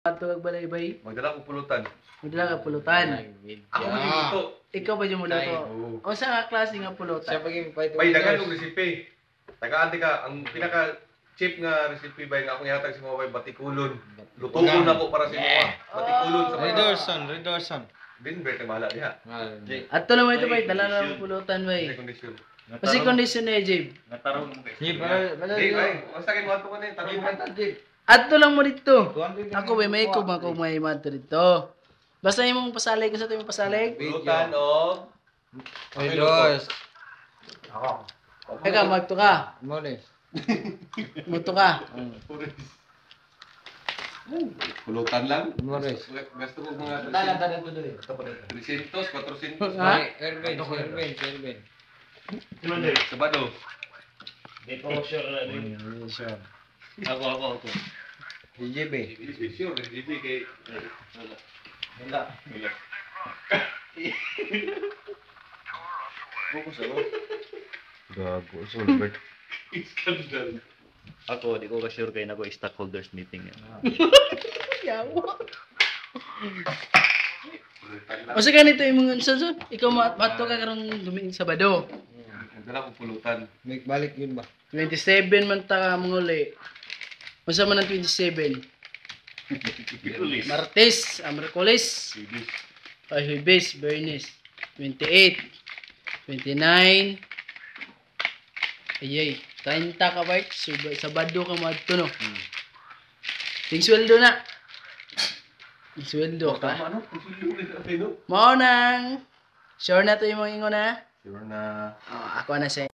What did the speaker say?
Ato kag balay-bay. Magdala ko pulutan. Magdala ka pulutan. Ako magluto. Ikaw pa yung muluto. O sa nga klase nga pulutan? Siya paging fight. Bay dagan og resipe. Tagaan ka ang pinaka cheap nga recipe bay nga akong ihatag sa mga bay batikulon. Lutuon ako para sa mga batikulon sa mga. Redorson. Din berte bahala diha. Ato naman ito bay, dala na ng pulutan bay. Kondisyon. Kasi kondisyon na Jib. Natarong mo kay. Sige, bala. Di bay, basta kay mo ko na tarong man. Ato lang mo dito. Ako bay may ko man ko may mato dito. Basta imong pasalig ko sa imong pasalig. Pulutan og Redors. ako. Eka, magto ka. Mores. Muto ka. Pulutan lang. Mores. Gusto ko mga Dala to dali. 300, 400. Ha? Erben. Sabado. Di ko sure na din. Sure. Ako. DJB. Sure, hindi kay Wala. Focus ako. Gago, Solbert. Iskandal. Ako, di ko ka sure kayo na ko stockholders meeting. Yawa. O sa ganito yung mga sunod, ikaw mato ka karong Domingo Sabado. Dala ko pulutan. Make balik yun ba? 27 man ta manguli. Masa man ang 27? Martes, Merkulis, Huwebes, Biyernes, 28, 29, ayay, 30 ka ba? Sabado ka madto no. Ting sweldo na. Ting sweldo ka. Ano? Ano? Mao nang sure na to yung mga ingon na. Sure na. Oh, ako na siya.